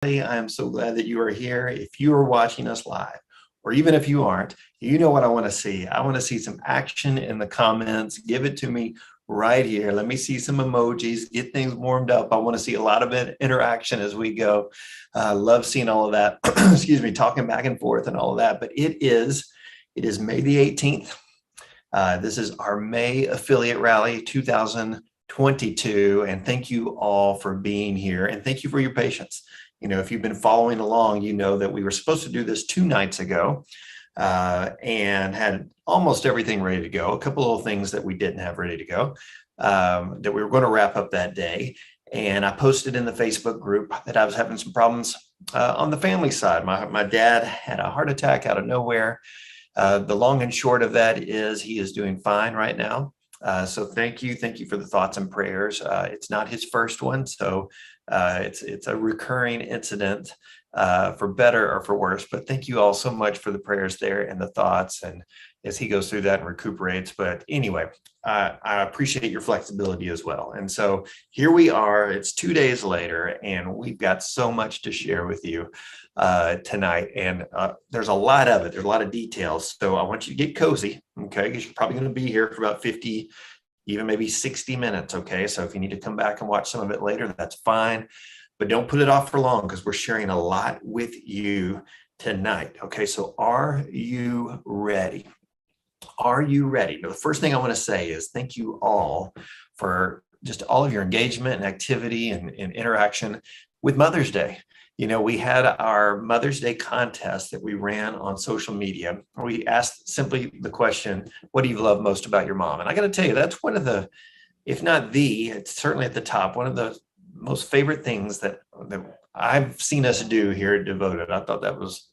I am so glad that you are here. If you are watching us live, or even if you aren't, you know what I want to see. I want to see some action in the comments. Give it to me right here. Let me see some emojis, get things warmed up. I want to see a lot of interaction as we go. Love seeing all of that. Excuse me, talking back and forth and all of that. But it is May the 18th. This is our May affiliate rally 2022. And thank you all for being here. And thank you for your patience. You know, if you've been following along, you know that we were supposed to do this 2 nights ago and had almost everything ready to go. A couple of things that we didn't have ready to go that we were going to wrap up that day. And I posted in the Facebook group that I was having some problems on the family side. My dad had a heart attack out of nowhere. The long and short of that is he is doing fine right now. So thank you for the thoughts and prayers. It's not his first one, so it's a recurring incident, for better or for worse. But thank you all so much for the prayers there and the thoughts, and as he goes through that and recuperates. But anyway, I appreciate your flexibility as well. And so here we are. It's 2 days later, and we've got so much to share with you tonight. And there's a lot of it. There's a lot of details. So I want you to get cozy, okay? Because you're probably going to be here for about 50, even maybe 60 minutes, okay? So if you need to come back and watch some of it later, that's fine. But don't put it off for long, because we're sharing a lot with you tonight, okay? So are you ready? Are you ready? Now, the first thing I want to say is thank you all for just all of your engagement and activity and interaction with Mother's Day. You know, we had our Mother's Day contest that we ran on social media. We asked simply the question, what do you love most about your mom? And I got to tell you, that's one of the, if not the, it's certainly at the top, one of the most favorite things that I've seen us do here at Devoted. I thought that was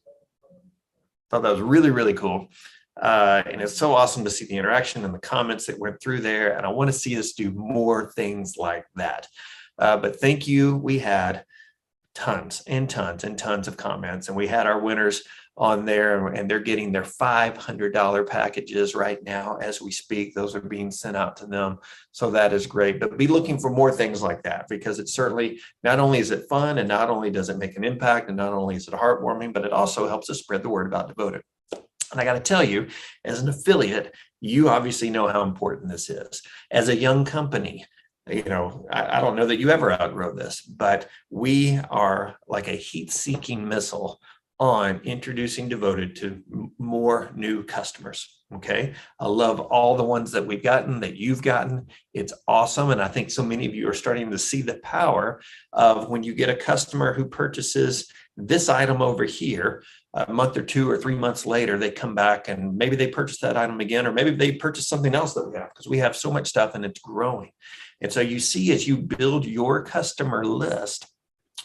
really, really cool. And it's so awesome to see the interaction and the comments that went through there. And I want to see us do more things like that. But thank you. We had tons and tons and tons of comments, and we had our winners on there, and they're getting their $500 packages right now as we speak. Those are being sent out to them. So that is great. But be looking for more things like that, because it's certainly, not only is it fun, and not only does it make an impact, and not only is it heartwarming, but it also helps us spread the word about Devoted. And I got to tell you, as an affiliate, you obviously know how important this is. As a young company, you know, I don't know that you ever outgrow this, but we are like a heat-seeking missile on introducing Devoted to more new customers. Okay. I love all the ones that we've gotten, that you've gotten. It's awesome. And I think so many of you are starting to see the power of when you get a customer who purchases this item over here, a month or 2 or 3 months later, they come back and maybe they purchase that item again, or maybe they purchase something else that we have, because we have so much stuff and it's growing. And so you see, as you build your customer list,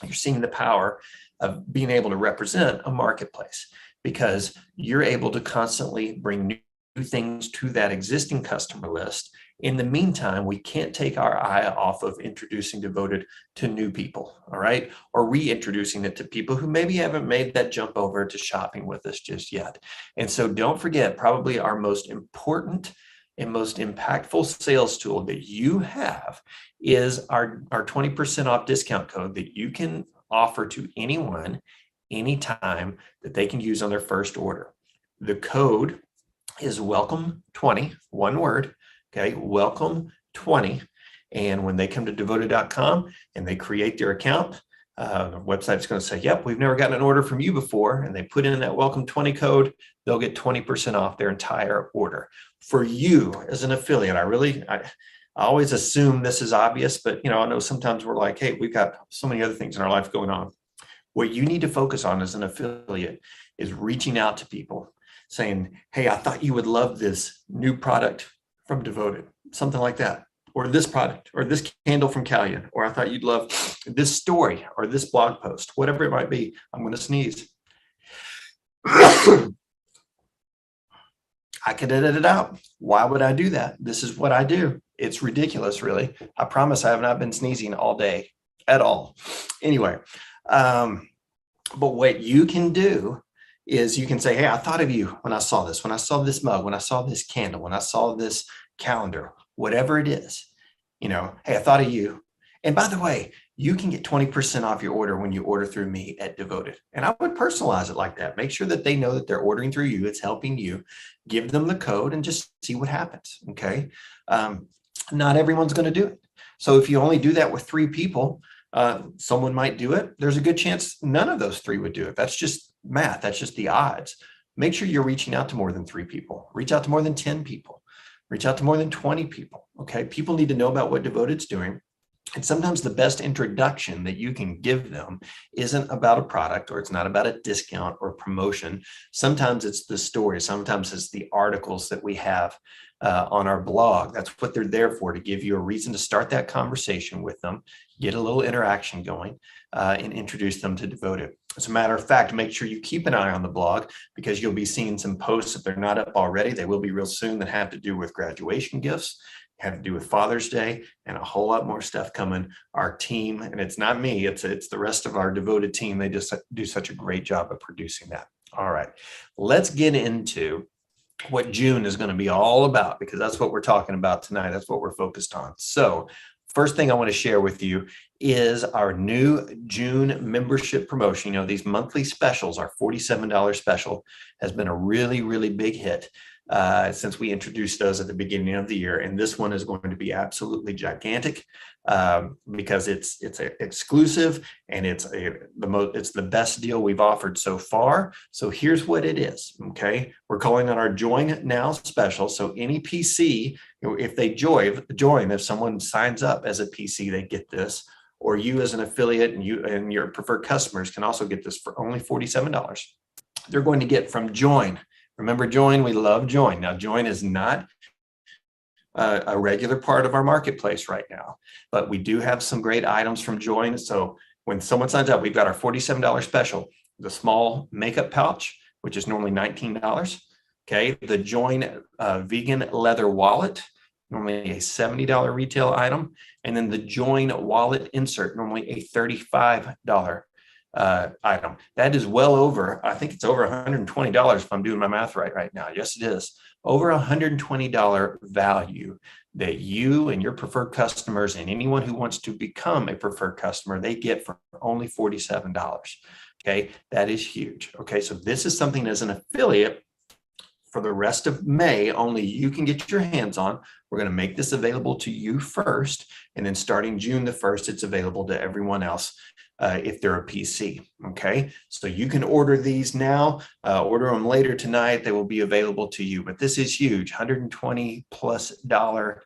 you're seeing the power of being able to represent a marketplace, because you're able to constantly bring new things to that existing customer list. In the meantime, we can't take our eye off of introducing Devoted to new people, all right? Or reintroducing it to people who maybe haven't made that jump over to shopping with us just yet. And so don't forget, probably our most important and most impactful sales tool that you have is our 20% off discount code that you can offer to anyone, anytime, that they can use on their first order. The code is welcome20, one word, okay, welcome20. And when they come to devoted.com and they create their account, the website's going to say, yep, we've never gotten an order from you before. And they put in that welcome20 code, they'll get 20% off their entire order. For you as an affiliate, I always assume this is obvious, but you know, I know sometimes we're like, hey, we've got so many other things in our life going on. What you need to focus on as an affiliate is reaching out to people saying, hey, I thought you would love this new product from Devoted, something like that, or this product, or this candle from Callion, or I thought you'd love this story or this blog post, whatever it might be. I'm going to sneeze. I could edit it out. Why would I do that? This is what I do. It's ridiculous, really. I promise I have not been sneezing all day at all. Anyway, but what you can do is you can say, hey, I thought of you when I saw this mug, when I saw this candle, when I saw this calendar, whatever it is, you know, hey, I thought of you. And by the way, you can get 20% off your order when you order through me at Devoted. And I would personalize it like that. Make sure that they know that they're ordering through you. It's helping you. Give them the code and just see what happens. Okay. Not everyone's going to do it. So if you only do that with 3 people, someone might do it. There's a good chance none of those 3 would do it. That's just math. That's just the odds. Make sure you're reaching out to more than 3 people. Reach out to more than 10 people. Reach out to more than 20 people. Okay. People need to know about what Devoted's doing. And sometimes the best introduction that you can give them isn't about a product, or it's not about a discount or promotion. Sometimes it's the story. Sometimes it's the articles that we have on our blog. That's what they're there for, to give you a reason to start that conversation with them, get a little interaction going, and introduce them to Devoted. As a matter of fact, make sure you keep an eye on the blog, because you'll be seeing some posts, if they're not up already, they will be real soon, that have to do with graduation gifts, have to do with Father's Day, and a whole lot more stuff coming. Our team, and it's not me, it's the rest of our Devoted team. They just do such a great job of producing that. All right, let's get into what June is going to be all about, because that's what we're talking about tonight. That's what we're focused on. So first thing I want to share with you is our new June membership promotion. You know, these monthly specials, our $47 special has been a really, really big hit since we introduced those at the beginning of the year. And this one is going to be absolutely gigantic because it's exclusive, and it's the best deal we've offered so far. So here's what it is. Okay. We're calling it our Join Now special. So any PC, if they join, if someone signs up as a PC, they get this, or you as an affiliate and your preferred customers can also get this for only $47. They're going to get from Join. Remember Join, we love Join. Now, Join is not a regular part of our marketplace right now, but we do have some great items from Join. So when someone signs up, we've got our $47 special, the small makeup pouch, which is normally $19. Okay. The Join vegan leather wallet, normally a $70 retail item. And then the Join wallet insert, normally a $35 item. That is well over, I think it's over $120 if I'm doing my math right now. Yes, it is. Over $120 value that you and your preferred customers and anyone who wants to become a preferred customer, they get for only $47. Okay, that is huge. Okay, so this is something as an affiliate for the rest of May, only you can get your hands on. We're going to make this available to you first, and then starting June the 1st, it's available to everyone else if they're a PC. Okay, so you can order these now, order them later tonight. They will be available to you, but this is huge, $120+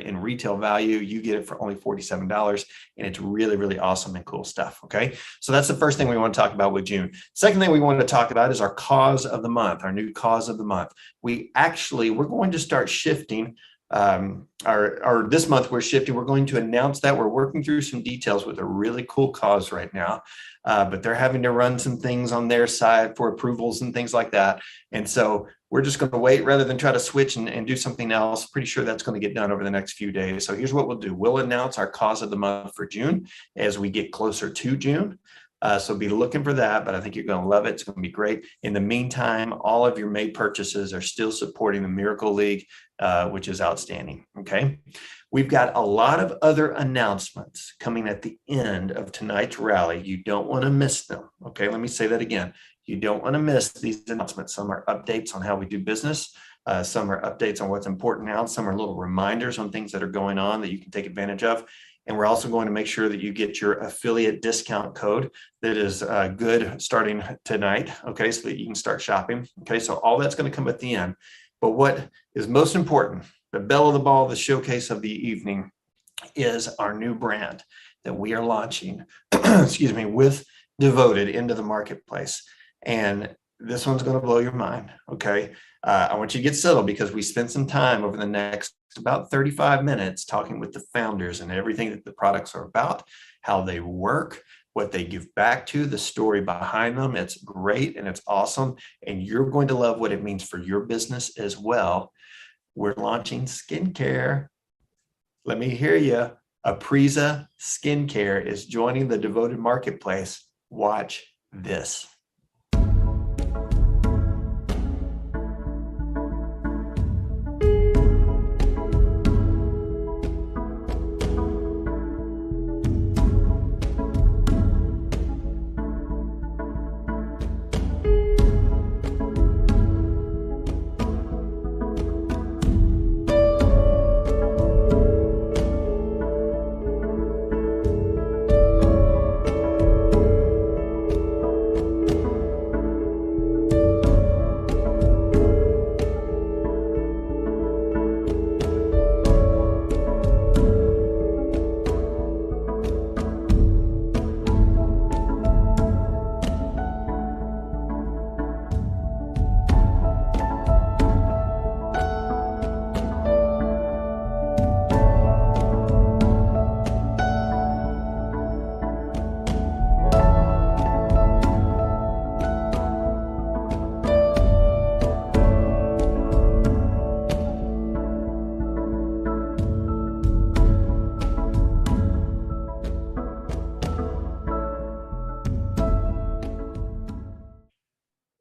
in retail value. You get it for only $47, and it's really, really awesome and cool stuff. Okay, so that's the first thing we want to talk about with June. Second thing we wanted to talk about is our cause of the month, our new cause of the month. We're going to start shifting. This month we're going to announce that we're working through some details with a really cool cause right now, but they're having to run some things on their side for approvals and things like that. And so we're just going to wait rather than try to switch and do something else. Pretty sure that's going to get done over the next few days. So here's what we'll do. We'll announce our cause of the month for June as we get closer to June. So be looking for that, but I think you're going to love it. It's going to be great. In the meantime, all of your May purchases are still supporting the Miracle League, which is outstanding. Okay. We've got a lot of other announcements coming at the end of tonight's rally. You don't want to miss them. Okay. Let me say that again. You don't want to miss these announcements. Some are updates on how we do business. Some are updates on what's important now. Some are little reminders on things that are going on that you can take advantage of. And we're also going to make sure that you get your affiliate discount code that is good starting tonight. Okay, so that you can start shopping. Okay, so all that's going to come at the end. But what is most important, the belle of the ball, the showcase of the evening, is our new brand that we are launching, excuse me, with Devoted into the marketplace. And this one's going to blow your mind. Okay, I want you to get settled, because we spent some time over the next about 35 minutes talking with the founders and everything that the products are about, how they work, what they give back to, the story behind them. It's great and it's awesome. And you're going to love what it means for your business as well. We're launching skincare. Let me hear you. Apriza Skincare is joining the Devoted marketplace. Watch this.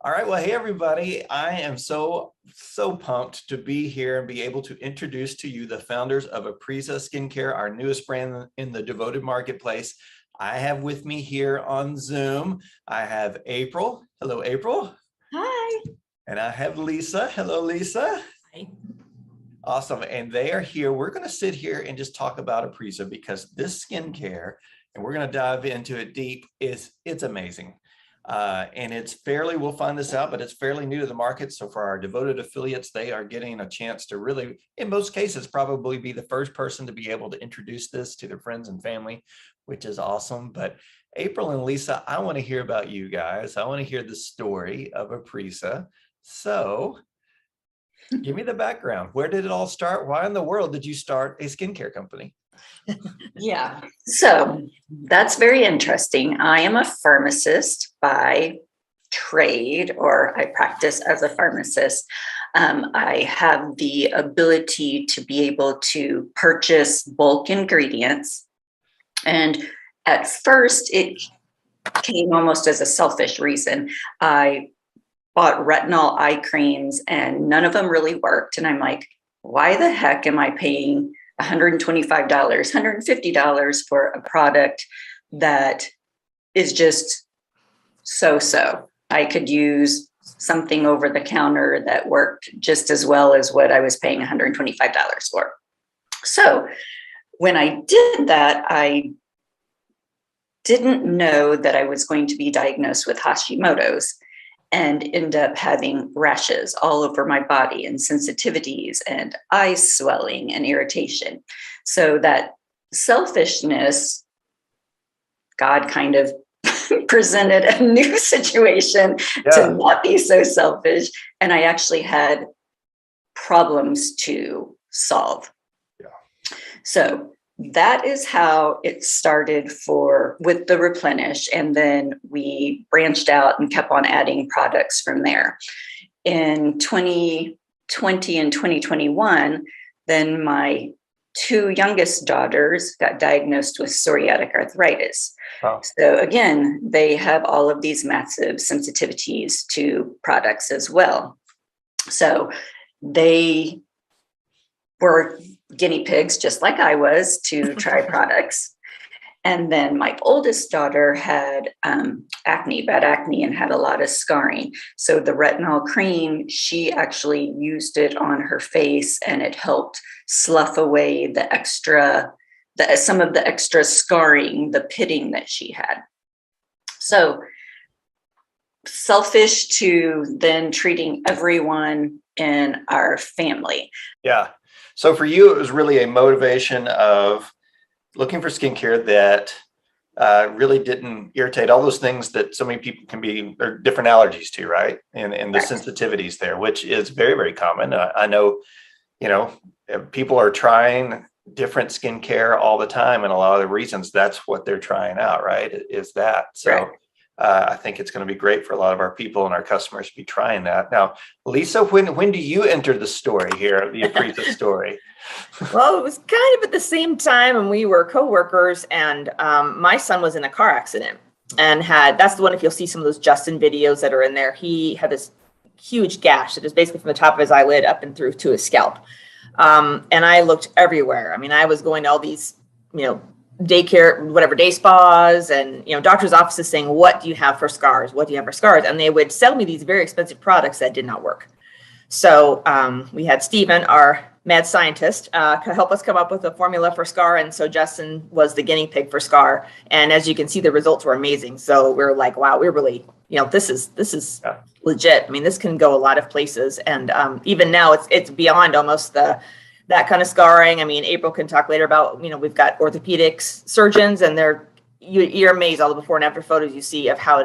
All right. Well, hey, everybody. I am so pumped to be here and be able to introduce to you the founders of Aprisa Skincare, our newest brand in the devoted marketplace. I have with me here on Zoom, I have April. Hello, April. Hi. And I have Lisa. Hello, Lisa. Hi. Awesome. And they are here. We're going to sit here and just talk about Aprisa because this skincare, and we're going to dive into it deep, it's amazing. And it's fairly, we'll find this out, but it's fairly new to the market. So for our devoted affiliates, they are getting a chance to really, in most cases, probably be the first person to be able to introduce this to their friends and family, which is awesome. But April and Lisa, I want to hear about you guys. I want to hear the story of Aprisa. So give me the background. Where did it all start? Why in the world did you start a skincare company? Yeah, so that's very interesting. I am a pharmacist by trade, or I practice as a pharmacist. I have the ability to be able to purchase bulk ingredients. And at first, it came almost as a selfish reason. I bought retinol eye creams and none of them really worked. And I'm like, why the heck am I paying $125, $150 for a product that is just so-so? I could use something over the counter that worked just as well as what I was paying $125 for. So when I did that, I didn't know that I was going to be diagnosed with Hashimoto's and end up having rashes all over my body and sensitivities and eye swelling and irritation. So that selfishness, God kind of presented a new situation to not be so selfish. And I actually had problems to solve. Yeah. So that is how it started with the Replenish. And then we branched out and kept on adding products from there. In 2020 and 2021, then my two youngest daughters got diagnosed with psoriatic arthritis. Wow. So again, they have all of these massive sensitivities to products as well. So they were guinea pigs, just like I was, to try products. And then my oldest daughter had acne, bad acne, and had a lot of scarring. So the retinol cream, she actually used it on her face, and it helped slough away some of the extra scarring, the pitting that she had. So selfish to then treating everyone in our family. Yeah. So for you, it was really a motivation of looking for skincare that really didn't irritate all those things that so many people can be, or different allergies to, right? And the sensitivities there, which is very, very common. I know, people are trying different skincare all the time, and a lot of the reasons that's what they're trying out, right? Is that. So right. I think it's going to be great for a lot of our people and our customers to be trying that. Now, Lisa, when do you enter the story here, the Aprisa story? Well, it was kind of at the same time, and we were coworkers, and my son was in a car accident and that's the one, if you'll see some of those Justin videos that are in there, he had this huge gash that is basically from the top of his eyelid up and through to his scalp. And I looked everywhere. I mean, I was going to all these, daycare, whatever, day spas and, doctor's offices saying, what do you have for scars? What do you have for scars? And they would sell me these very expensive products that did not work. So we had Stephen, our mad scientist, help us come up with a formula for scar. And so Justin was the guinea pig for scar. And as you can see, the results were amazing. So we're like, wow, we're really, this is legit. I mean, this can go a lot of places. And even now it's beyond almost that kind of scarring. I mean, April can talk later about, we've got orthopedics surgeons, and you're amazed all the before and after photos you see of how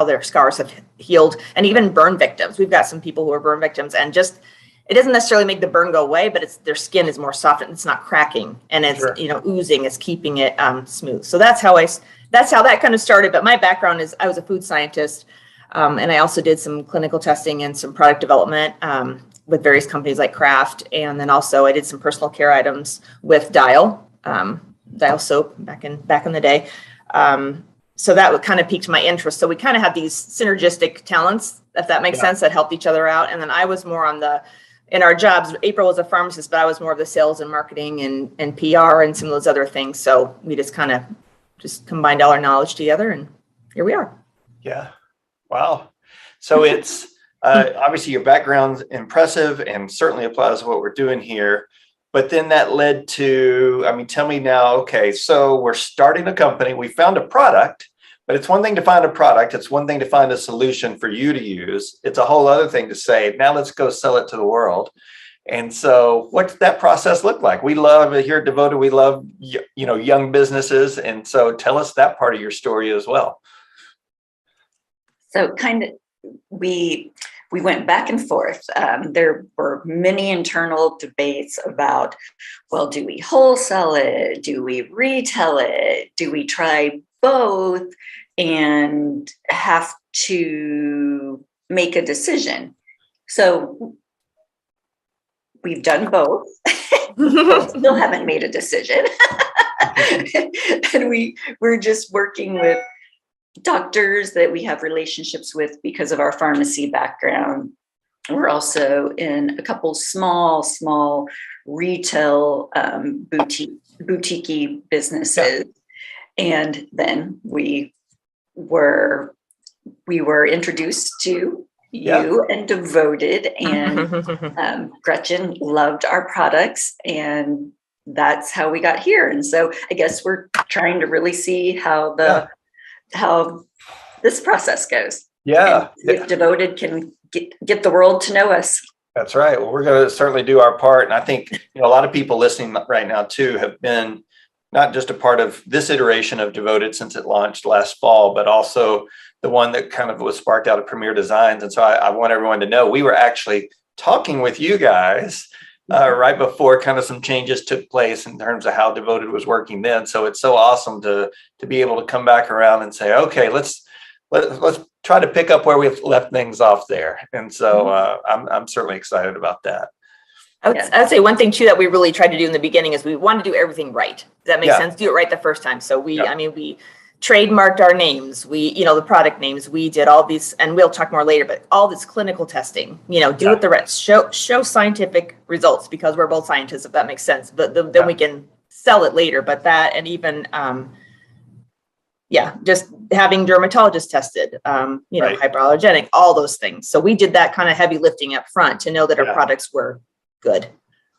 their scars have healed, and even burn victims. We've got some people who are burn victims, and just, it doesn't necessarily make the burn go away, but their skin is more soft and it's not cracking, and it's, oozing, it's keeping it smooth. So that's how that kind of started. But my background is I was a food scientist, and I also did some clinical testing and some product development with various companies like Kraft. And then also I did some personal care items with Dial soap back in the day. so that would kind of piqued my interest. So we kind of had these synergistic talents, if that makes sense, that helped each other out. And then I was more on in our jobs, April was a pharmacist, but I was more of the sales and marketing and PR and some of those other things. So we just kind of combined all our knowledge together, and here we are. Yeah. Wow. So it's obviously your background's impressive and certainly applies to what we're doing here. But then that led to, I mean, tell me now, okay, so we're starting a company. We found a product, but it's one thing to find a product. It's one thing to find a solution for you to use. It's a whole other thing to say, now let's go sell it to the world. And so what's that process look like? We love it here at Devoted. We love, young businesses. And so tell us that part of your story as well. So kind of, we went back and forth. There were many internal debates about, well, do we wholesale it? Do we retail it? Do we try both and have to make a decision? So we've done both. Still haven't made a decision. And we're just working with doctors that we have relationships with because of our pharmacy background. We're also in a couple small retail boutique businesses. Yeah. And then we were introduced to you and Devoted, and Gretchen loved our products, and that's how we got here. And so I guess we're trying to really see how this process goes. Yeah. And if Devoted can get the world to know us. That's right. Well, we're going to certainly do our part. And I think a lot of people listening right now too have been not just a part of this iteration of Devoted since it launched last fall, but also the one that kind of was sparked out of Premier Designs. And so I want everyone to know we were actually talking with you guys right before kind of some changes took place in terms of how Devoted was working then. So it's so awesome to be able to come back around and say, okay, let's try to pick up where we've left things off there. And so I'm certainly excited about that. I would say one thing too that we really tried to do in the beginning is we wanted to do everything right. Does that make sense? Do it right the first time. So we trademarked our names. The product names. We did all these, and we'll talk more later, but all this clinical testing, do it the right, show scientific results, because we're both scientists, if that makes sense. But then we can sell it later. But that, and even, just having dermatologists tested, hyperallergenic, all those things. So we did that kind of heavy lifting up front to know that our products were good.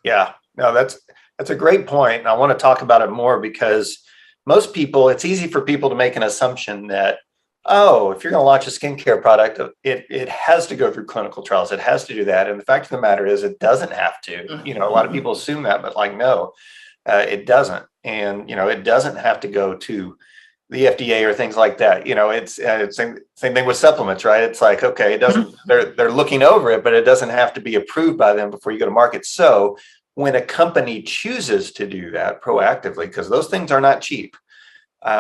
Yeah, no, that's a great point. And I want to talk about it more because most people, it's easy for people to make an assumption that, if you're going to launch a skincare product, it has to go through clinical trials. It has to do that. And the fact of the matter is it doesn't have to. A lot of people assume that, but no, it doesn't. And, it doesn't have to go to the FDA or things like that. It's same thing with supplements, right? It's like, okay, it doesn't, they're looking over it, but it doesn't have to be approved by them before you go to market. So when a company chooses to do that proactively, because those things are not cheap,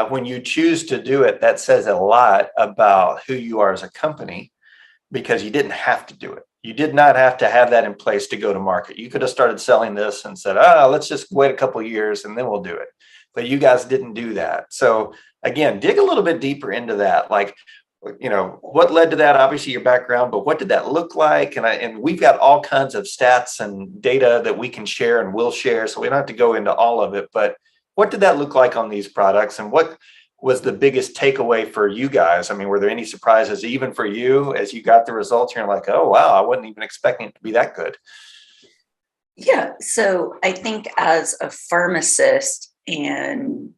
when you choose to do it, that says a lot about who you are as a company, because you didn't have to do it. You did not have to have that in place to go to market. You could have started selling this and said, let's just wait a couple of years and then we'll do it. But you guys didn't do that. So again, dig a little bit deeper into that. Like, what led to that? Obviously your background, but what did that look like? And we've got all kinds of stats and data that we can share and will share. So we don't have to go into all of it, but what did that look like on these products? And what was the biggest takeaway for you guys? I mean, were there any surprises even for you as you got the results? You're like, oh, wow, I wasn't even expecting it to be that good. Yeah. So I think as a pharmacist, and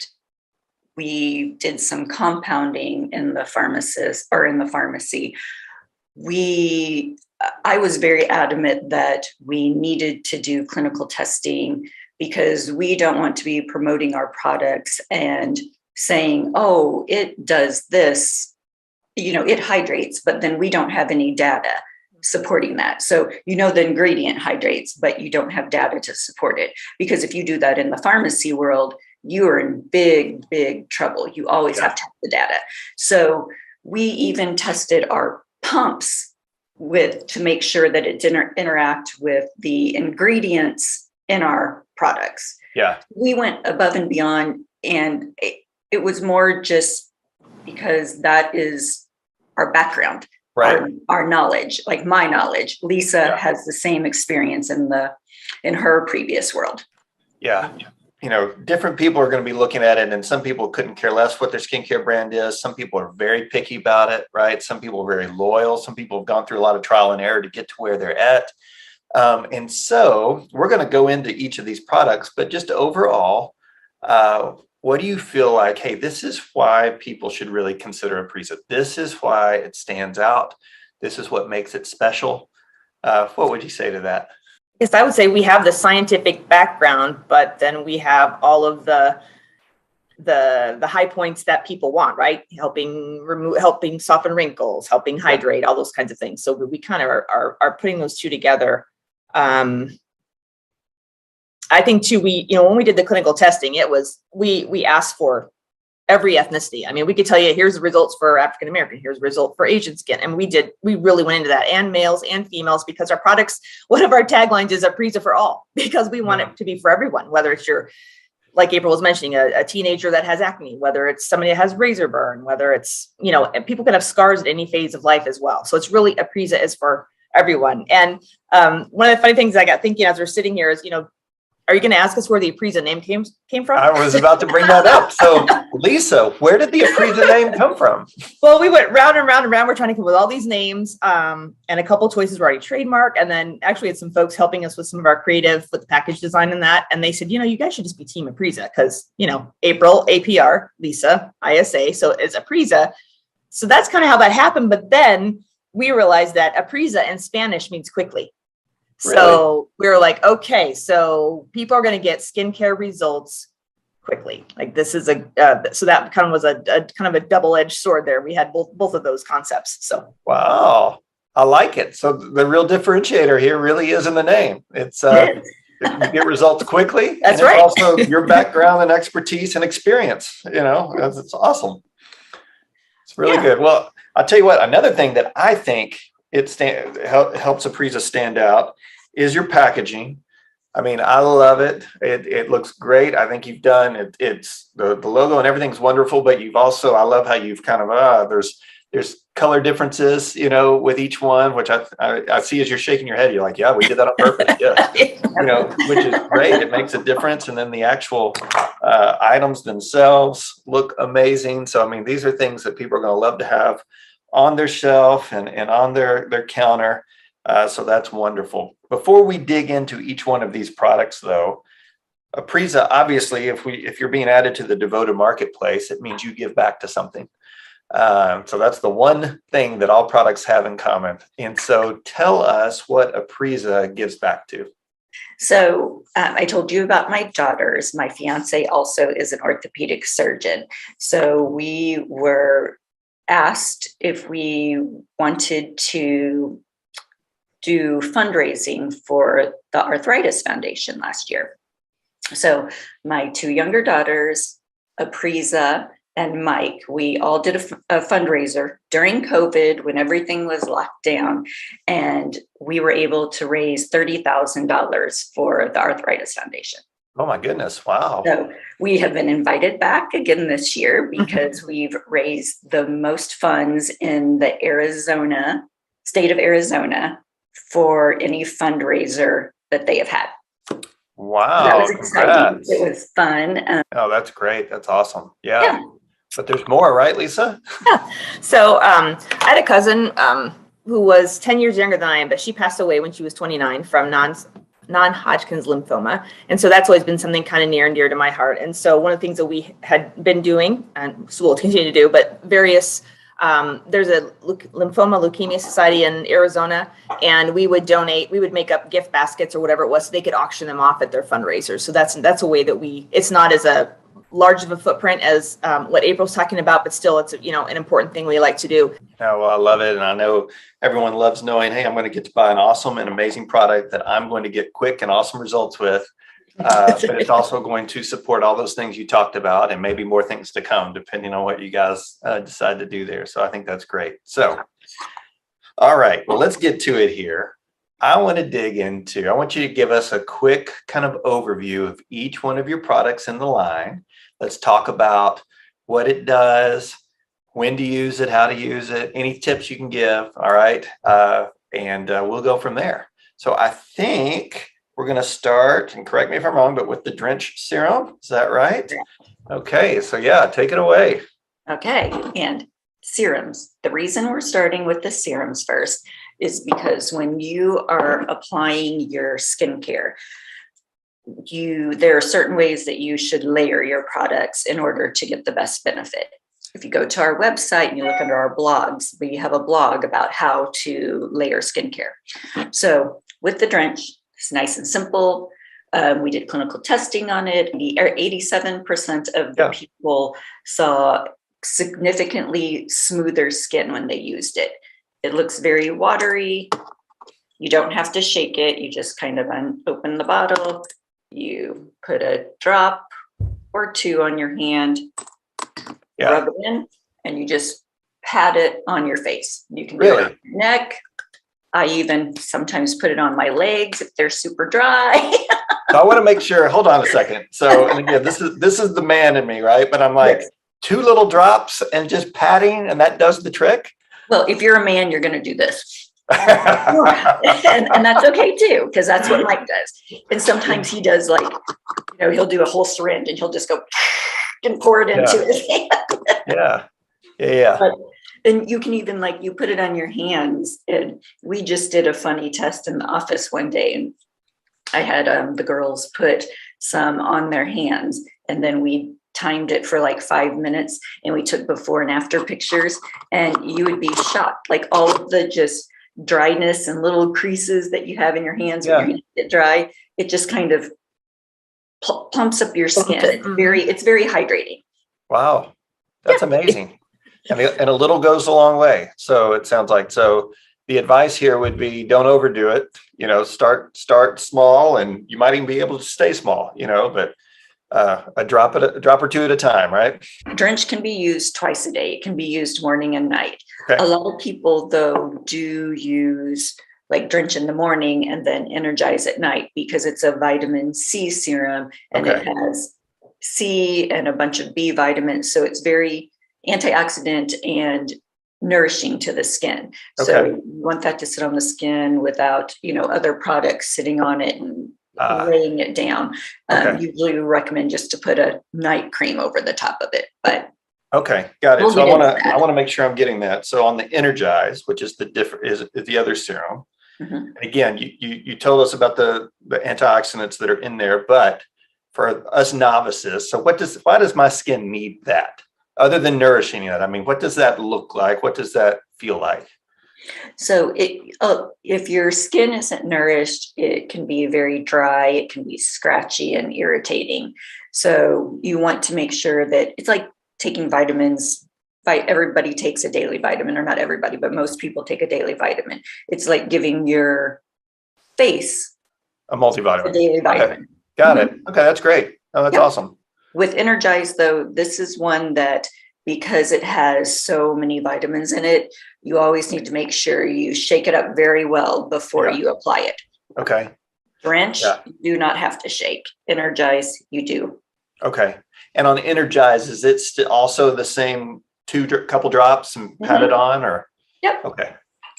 we did some compounding in the pharmacy, I was very adamant that we needed to do clinical testing, because we don't want to be promoting our products and saying, oh, it does this, it hydrates, but then we don't have any data supporting that. So, the ingredient hydrates, but you don't have data to support it. Because if you do that in the pharmacy world, you are in big, big trouble. You always have to have the data. So we even tested our pumps to make sure that it didn't interact with the ingredients in our products. Yeah. We went above and beyond, and it was more just because that is our background, Right. our knowledge, like my knowledge. Lisa has the same experience in her previous world. Yeah. Different people are going to be looking at it, and some people couldn't care less what their skincare brand is. Some people are very picky about it, right? Some people are very loyal. Some people have gone through a lot of trial and error to get to where they're at. And so we're going to go into each of these products, but just overall, what do you feel like, hey, this is why people should really consider Aprisa. This is why it stands out. This is what makes it special. What would you say to that? Yes, I would say we have the scientific background, but then we have all of the high points that people want, right? Helping soften wrinkles, helping hydrate, all those kinds of things. So we kind of are putting those two together. I think too, when we did the clinical testing, we asked for every ethnicity. I mean, we could tell you, here's the results for African American, here's the result for Asian skin. And we really went into that, and males and females, because our products, one of our taglines is Aprisa for all, because we want it to be for everyone, whether it's like April was mentioning, a teenager that has acne, whether it's somebody that has razor burn, whether it's, and people can have scars at any phase of life as well. So it's really, Aprisa is for everyone. And one of the funny things I got thinking as we're sitting here is, are you going to ask us where the Aprisa name came from? I was about to bring that up. So, Lisa, where did the Aprisa name come from? Well, we went round and round and round. We're trying to come up with all these names, and a couple of choices were already trademarked. And then actually had some folks helping us with some of our creative, with the package design and that. And they said, you guys should just be Team Aprisa, because, April, APR, Lisa, ISA. So it's Aprisa. So that's kind of how that happened. But then we realized that Aprisa in Spanish means quickly. So we were like, okay, so people are going to get skincare results quickly. Like this is so that kind of was a kind of a double-edged sword there. We had both of those concepts. So wow, I like it. So the real differentiator here really is in the name. It's you get results quickly. That's and right. It's also your background and expertise and experience. It's awesome. It's really good. Well, I'll tell you what. Another thing that I think helps Aprisa stand out is your packaging. I mean, I love it. It looks great. I think you've done it. It's the logo and everything's wonderful, but you've also, I love how you've kind of, there's color differences, with each one, which I see as you're shaking your head. You're like, yeah, we did that on purpose. Yes. Which is great. It makes a difference. And then the actual items themselves look amazing. So, I mean, these are things that people are going to love to have on their shelf and on their counter. So that's wonderful. Before we dig into each one of these products, though, Aprisa, obviously, if you're being added to the devoted marketplace, it means you give back to something. So that's the one thing that all products have in common. And so tell us what Aprisa gives back to. So I told you about my daughters. My fiance also is an orthopedic surgeon. So we were asked if we wanted to do fundraising for the Arthritis Foundation last year. So my two younger daughters, Aprisa and Mike, we all did a fundraiser during COVID when everything was locked down, and we were able to raise $30,000 for the Arthritis Foundation. Oh my goodness. Wow. So we have been invited back again this year because we've raised the most funds in the state of Arizona for any fundraiser that they have had. Wow. That was exciting. Congrats. It was fun. Oh, that's great. That's awesome. Yeah. But there's more, right, Lisa? So I had a cousin who was 10 years younger than I am, but she passed away when she was 29 from non-Hodgkin's lymphoma. And so that's always been something kind of near and dear to my heart. And so one of the things that we had been doing, and so we'll continue to do, but various there's a lymphoma leukemia society in Arizona, and we would make up gift baskets or whatever it was so they could auction them off at their fundraisers. So that's a way that it's not as a large of a footprint as what April's talking about, but still it's an important thing we like to do. Oh, well, I love it. And I know everyone loves knowing, hey, I'm going to get to buy an awesome and amazing product that I'm going to get quick and awesome results with. But it's also going to support all those things you talked about and maybe more things to come, depending on what you guys decide to do there. So I think that's great. So, all right, well, let's get to it here. I want you to give us a quick kind of overview of each one of your products in the line. Let's talk about what it does, when to use it, how to use it, any tips you can give. All right. And we'll go from there. So I think we're going to start, and correct me if I'm wrong, but with the Drench Serum. Is that right? Yeah. Okay. So yeah, take it away. Okay. And serums. The reason we're starting with the serums first is because when you are applying your skincare, there are certain ways that you should layer your products in order to get the best benefit. If you go to our website and you look under our blogs, we have a blog about how to layer skincare. So with the Drench, it's nice and simple. We did clinical testing on it. 87% of the people saw significantly smoother skin when they used it. It looks very watery. You don't have to shake it. You just kind of open the bottle. You put a drop or two on your hand, rub it in, and you just pat it on your face. You can do it on your neck. I even sometimes put it on my legs if they're super dry. So I want to make sure, hold on a second. So, and again, this is the man in me, right? But I'm like, 2 little drops and just patting, and that does the trick? Well, if you're a man, you're going to do this. and that's okay too, because that's what Mike does. And sometimes he does, like, he'll do a whole syringe and he'll just go and pour it into his hand. Yeah. But then you can even, like, you put it on your hands. And we just did a funny test in the office one day, and I had the girls put some on their hands, and then we timed it for like 5 minutes, and we took before and after pictures, and you would be shocked, like all of the just dryness and little creases that you have in your hands when your hands get dry, it just kind of plumps up your skin. It's very hydrating. Wow, that's amazing. And a little goes a long way. So it sounds like, so the advice here would be, don't overdo it. Start small, and you might even be able to stay small. But a drop or two at a time, right? Drench can be used twice a day. It can be used morning and night. Okay. A lot of people, though, do use like Drench in the morning and then Energize at night, because it's a vitamin C serum, and it has C and a bunch of B vitamins. So it's very antioxidant and nourishing to the skin. So you want that to sit on the skin without, other products sitting on it and laying it down. Usually we recommend just to put a night cream over the top of it. But got it. So I want to make sure I'm getting that. So on the Energize, which is the other serum. And again, you told us about the antioxidants that are in there, but for us novices, so why does my skin need that other than nourishing it? I mean, what does that look like? What does that feel like? So if your skin isn't nourished, it can be very dry. It can be scratchy and irritating. So you want to make sure that it's like taking vitamins. Everybody takes a daily vitamin, or not everybody, but most people take a daily vitamin. It's like giving your face a multivitamin. A daily vitamin. Got it. Okay, that's great. Oh, that's awesome. With Energize, though, this is one that, because it has so many vitamins in it, you always need to make sure you shake it up very well before you apply it. Okay. Drench, you do not have to shake. Energize, you do. Okay. And on Energize, is it also the same couple drops and pat it on, or? Yep. Okay.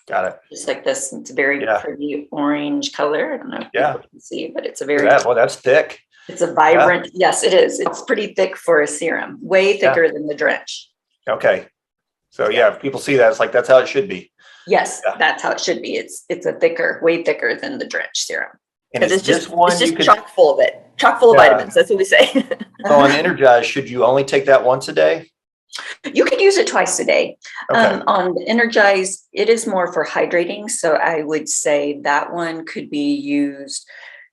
Got it. Just like this. It's a very pretty orange color. I don't know if you can see, but it's a very... well, that's thick. It's a vibrant... Yes, it is. It's pretty thick for a serum. Way thicker than the Drench. Okay. So if people see that, it's like, that's how it should be. Yes, that's how it should be. It's way thicker than the Drench serum. And it's just chock full of it. Chock full of vitamins. That's what we say. So on Energize, should you only take that once a day? You could use it twice a day. On the Energize, it is more for hydrating. So I would say that one could be used,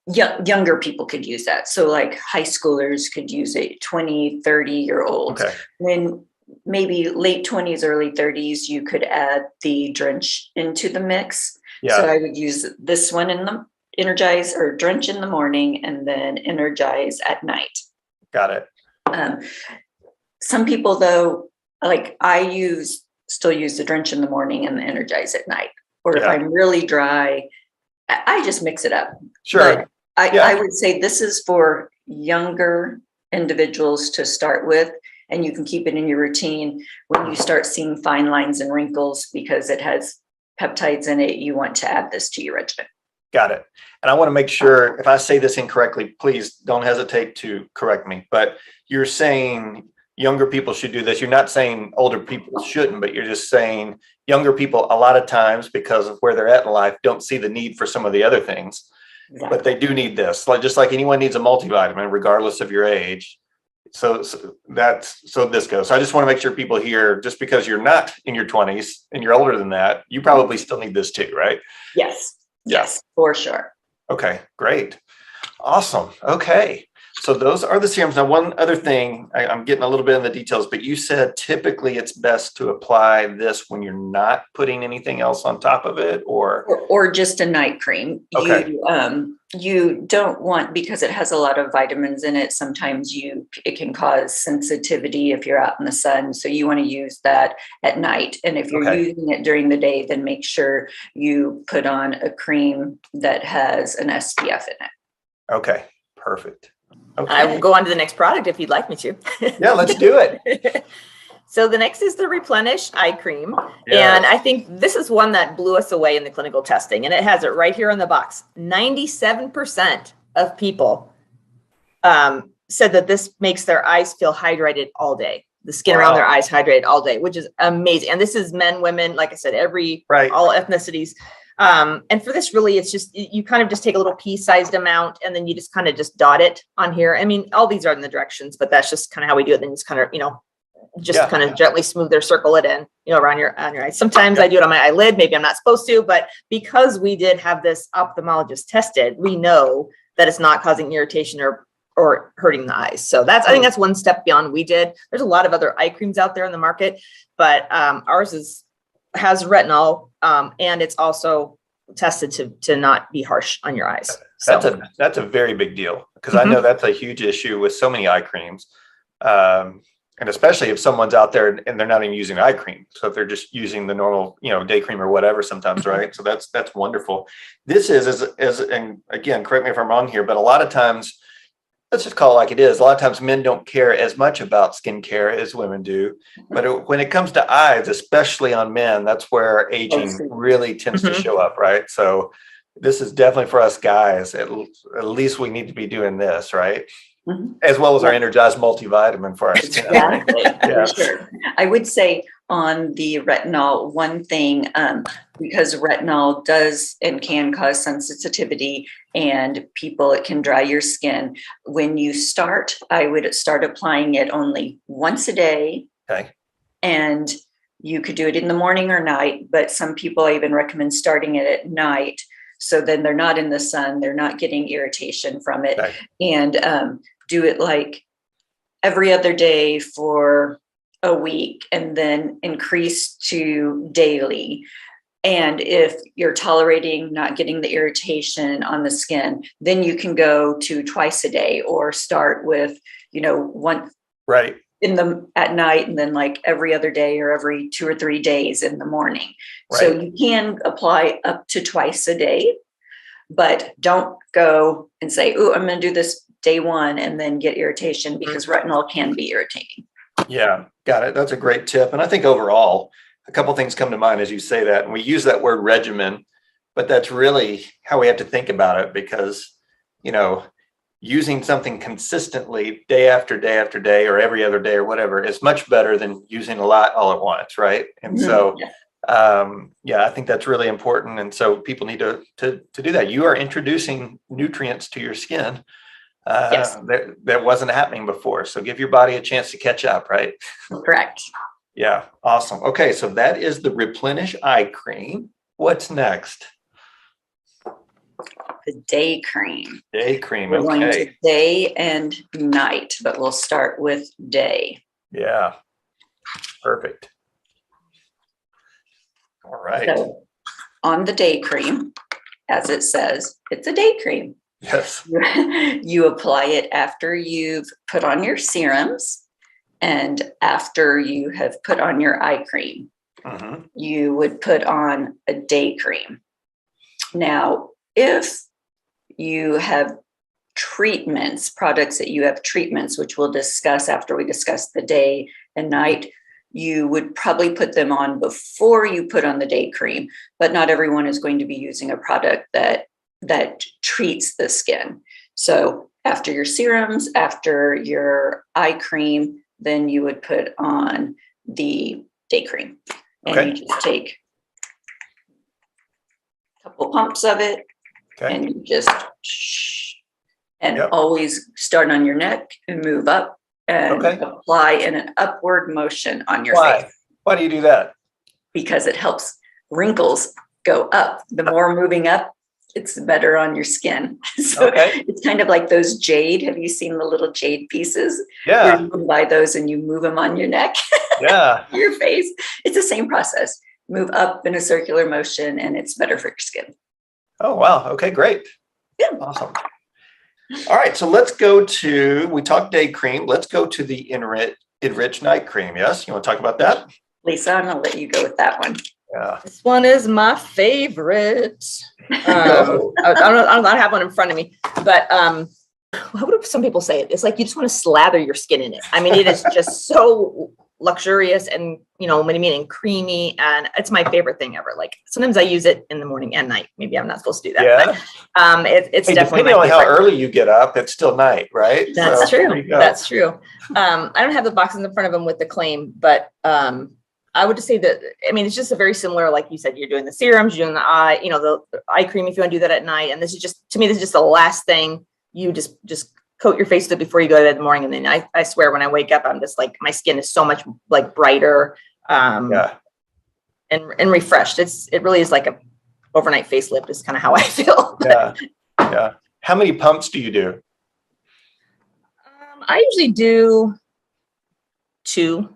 younger people could use that. So like high schoolers could use it, 20, 30-year-olds. Then maybe late 20s, early 30s, you could add the Drench into the mix. So I would use this one in the Energize, or Drench in the morning, and then Energize at night. Got it. Some people, though, like I still use the Drench in the morning and the Energize at night. Or if I'm really dry, I just mix it up. Sure. But I would say this is for younger individuals to start with. and you can keep it in your routine. When you start seeing fine lines and wrinkles because it has peptides in it, you want to add this to your regimen. Got it. And I want to make sure if I say this incorrectly, please don't hesitate to correct me. But you're saying younger people should do this. You're not saying older people shouldn't, but you're just saying younger people, a lot of times, because of where they're at in life, don't see the need for some of the other things. Exactly. But they do need this, like just like anyone needs a multivitamin, regardless of your age. So this goes. So I just want to make sure people hear, just because you're not in your 20s and you're older than that, you probably still need this too, right? Yes. Yes, for sure. Okay, great. Awesome. Okay. So those are the serums. Now, one other thing, I'm getting a little bit in the details, but you said typically it's best to apply this when you're not putting anything else on top of it, or just a night cream. Okay. You don't want, because it has a lot of vitamins in it, sometimes it can cause sensitivity if you're out in the sun. So you want to use that at night. And if you're using it during the day, then make sure you put on a cream that has an SPF in it. Okay, perfect. Okay. I will go on to the next product if you'd like me to. Yeah, let's do it. So the next is the Replenish Eye Cream. Yeah. And I think this is one that blew us away in the clinical testing. And it has it right here on the box. 97% of people said that this makes their eyes feel hydrated all day. The skin around their eyes hydrated all day, which is amazing. And this is men, women, like I said, all ethnicities. And for this, really, it's just, you kind of just take a little pea-sized amount and then you just kind of just dot it on here. I mean, all these are in the directions, but that's just kind of how we do it. Then just kind of, kind of gently smooth or circle it in, around your eyes. Sometimes I do it on my eyelid. Maybe I'm not supposed to, but because we did have this ophthalmologist tested, we know that it's not causing irritation or hurting the eyes. So I think that's one step beyond we did. There's a lot of other eye creams out there in the market, but ours has retinol, and it's also tested to not be harsh on your eyes. So That's a very big deal, because I know that's a huge issue with so many eye creams. And especially if someone's out there and they're not even using eye cream. So if they're just using the normal, day cream or whatever sometimes, right? So that's wonderful. This is, and again, correct me if I'm wrong here, but a lot of times, let's just call it like it is. A lot of times men don't care as much about skincare as women do. But when it comes to eyes, especially on men, that's where aging really tends to show up, right? So this is definitely for us guys. At least we need to be doing this, right? As well as our energized multivitamin for our skin. Exactly. For sure. I would say on the retinol, one thing, because retinol does and can cause sensitivity, and it can dry your skin. When you start, I would start applying it only once a day. Okay. And you could do it in the morning or night, but some people I even recommend starting it at night. So then they're not in the sun, they're not getting irritation from it. Okay. And do it like every other day for a week, and then increase to daily. And if you're tolerating not getting the irritation on the skin, then you can go to twice a day, or start with, one at night, and then like every other day or every 2 or 3 days in the morning. Right. So you can apply up to twice a day, but don't go and say, "Oh, I'm going to do this day one," and then get irritation, because retinol can be irritating. Yeah, got it. That's a great tip. And I think overall, a couple of things come to mind as you say that. And we use that word regimen, but that's really how we have to think about it, because, using something consistently day after day after day, or every other day or whatever, is much better than using a lot all at once. Right. And so, I think that's really important. And so people need to do that. You are introducing nutrients to your skin that wasn't happening before. So give your body a chance to catch up, right? Correct. Yeah. Awesome. Okay. So that is the Replenish Eye Cream. What's next? The day cream. Day cream. We're going to day and night, but we'll start with day. Yeah. Perfect. All right. So on the day cream, as it says, it's a day cream. Yes. You apply it after you've put on your serums and after you have put on your eye cream. You would put on a day cream. Now, if you have products that you have treatments, which we'll discuss after we discuss the day and night, you would probably put them on before you put on the day cream, but not everyone is going to be using a product that treats the skin. So after your serums, after your eye cream, then you would put on the day cream. And you just take a couple pumps of it, and you just always start on your neck and move up and apply in an upward motion on your face. Why do you do that? Because it helps wrinkles go up. The more moving up, it's better on your skin. So it's kind of like those jade. Have you seen the little jade pieces? Yeah. You can buy those and you move them on your neck. Yeah. Your face. It's the same process. Move up in a circular motion and it's better for your skin. Oh, wow. Okay, great. Yeah. Awesome. All right. So let's go to, we talked day cream. Let's go to the Enrich night cream. Yes. You want to talk about that? Lisa, I'm going to let you go with that one. Yeah. This one is my favorite. I don't have one in front of me, but how would some people say it? It's like you just want to slather your skin in it. I mean, it is just so luxurious and, and creamy, and it's my favorite thing ever. Like sometimes I use it in the morning and night. Maybe I'm not supposed to do that. Yeah. But, it's definitely depending on how early you get up, it's still night, right? That's true. That's true. I don't have the boxes in front of them with the claim, but I would just say that, it's just a very similar, like you said, you're doing the serums, you're doing the eye, the eye cream if you want to do that at night. And this is just, to me, this is just the last thing you just coat your face with before you go to bed in the morning. And then I swear when I wake up, I'm just like, my skin is so much like brighter and refreshed. It really is like a overnight facelift is kind of how I feel. Yeah. Yeah. How many pumps do you do? I usually do 2.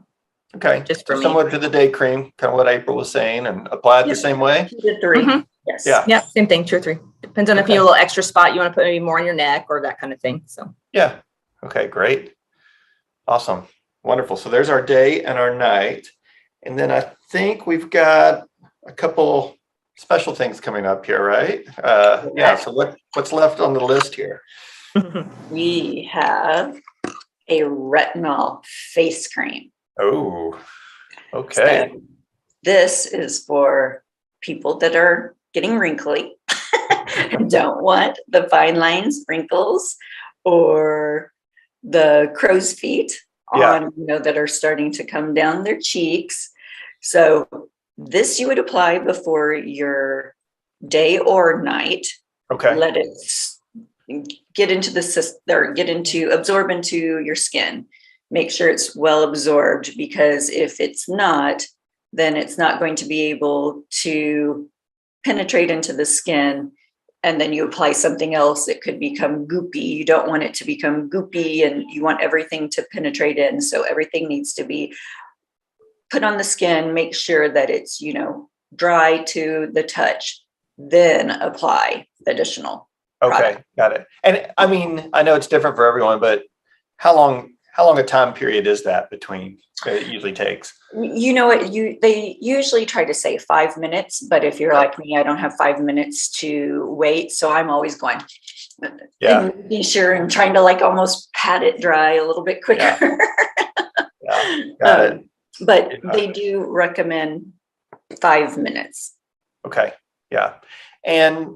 Okay. Just for me. Similar to the day cream, kind of what April was saying, and apply it the same way? 2 to 3. Mm-hmm. Yes. Yeah. Yeah. Same thing. 2 or 3. Depends on if you have a little extra spot you want to put maybe more on your neck or that kind of thing. So. Yeah. Okay. Great. Awesome. Wonderful. So there's our day and our night. And then I think we've got a couple special things coming up here, right? Yeah. So what's left on the list here? We have a retinol face cream. Oh, okay. So this is for people that are getting wrinkly, don't want the fine lines, wrinkles, or the crow's feet on, that are starting to come down their cheeks. So this you would apply before your day or night. Okay. Let it get into the system or absorb into your skin. Make sure it's well absorbed, because if it's not, then it's not going to be able to penetrate into the skin. And then you apply something else, it could become goopy. You don't want it to become goopy, and you want everything to penetrate in. So everything needs to be put on the skin, make sure that it's, dry to the touch, then apply additional product. Got it. And I know it's different for everyone, but how long a time period is that between that it usually takes? They usually try to say 5 minutes, but if you're like me, I don't have 5 minutes to wait. So I'm always going and be sure and trying to almost pat it dry a little bit quicker. Yeah. Got it. But they do recommend 5 minutes. Okay. Yeah. And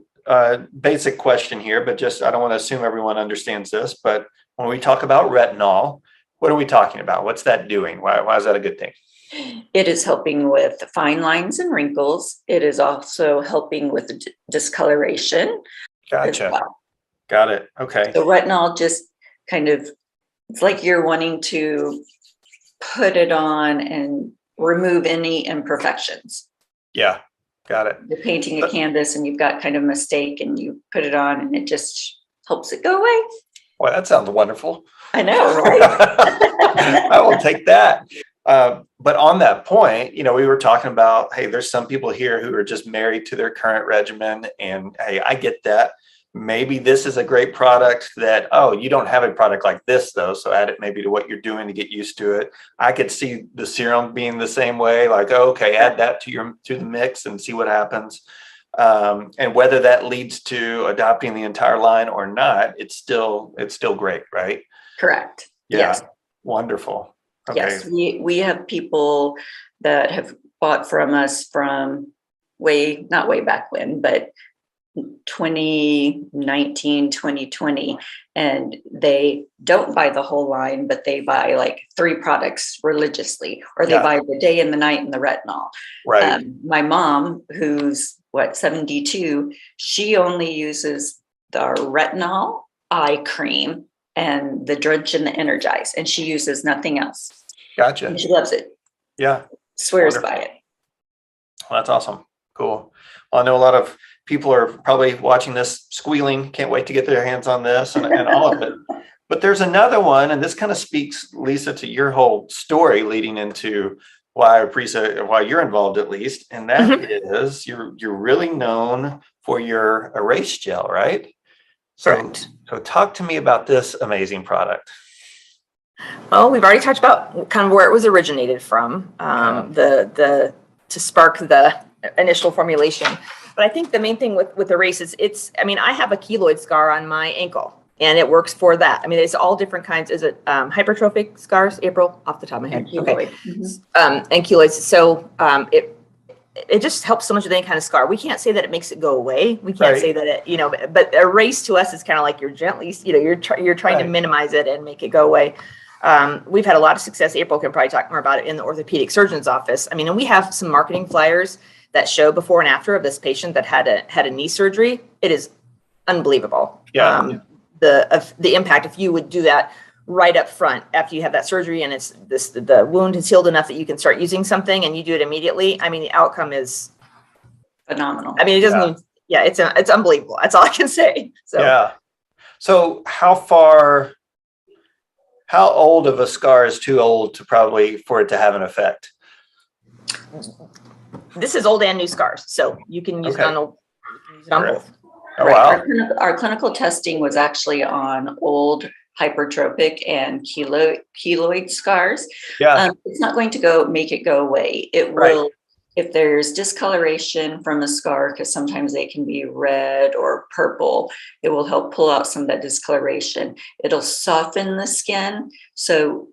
basic question here, but I don't want to assume everyone understands this, but when we talk about retinol, what are we talking about? What's that doing? Why is that a good thing? It is helping with fine lines and wrinkles. It is also helping with discoloration. Gotcha. Well. Got it. Okay. So retinol just it's like you're wanting to put it on and remove any imperfections. Yeah. Got it. You're painting a canvas and you've got kind of a mistake and you put it on and it just helps it go away. Well, that sounds wonderful. I know, right? I will take that. But on that point, we were talking about, hey, there's some people here who are just married to their current regimen. And hey, I get that. Maybe this is a great product that, you don't have a product like this though. So add it maybe to what you're doing to get used to it. I could see the serum being the same way, like, add that to the mix and see what happens. And whether that leads to adopting the entire line or not, it's still great, right? Correct. Yeah. Yes. Wonderful. Okay. Yes. We have people that have bought from us from not way back when, but 2019, 2020, and they don't buy the whole line, but they buy like 3 products religiously, or they buy the day and the night and the retinol. Right. My mom, who's 72, she only uses the retinol eye cream and the Drench and the Energize, and she uses nothing else. Gotcha. And she loves it. Yeah. Swears Wonderful. by it. Well, that's awesome. Cool. Well, I know a lot of people are probably watching this squealing, can't wait to get their hands on this and all of it. But there's another one, and this kind of speaks, Lisa, to your whole story leading into why you're involved at least, and that is you're really known for your erase gel, right? So talk to me about this amazing product. Well, we've already talked about kind of where it was originated from, to spark the initial formulation. But I think the main thing with erase is I have a keloid scar on my ankle, and it works for that. I mean, it's all different kinds. Is it hypertrophic scars, April, off the top of my head? And keloid. And keloids. So it just helps so much with any kind of scar. We can't say that it makes it go away. We can't say that it, but erase to us is kind of like you're gently, you're trying to minimize it and make it go away. We've had a lot of success. April can probably talk more about it in the orthopedic surgeon's office. I mean, and we have some marketing flyers that show before and after of this patient that had a knee surgery. It is unbelievable. Yeah. The impact, if you would do that right up front after you have that surgery and the wound is healed enough that you can start using something and you do it immediately. I mean, the outcome is phenomenal. I mean, it doesn't even, it's unbelievable. That's all I can say. So yeah. So how old of a scar is too old for it to have an effect? This is old and new scars, so you can use it on both. Oh, wow. Our clinical testing was actually on old hypertrophic and keloid scars. Yeah. It's not going to make it go away. It will, if there's discoloration from a scar, because sometimes they can be red or purple, it will help pull out some of that discoloration. It'll soften the skin, so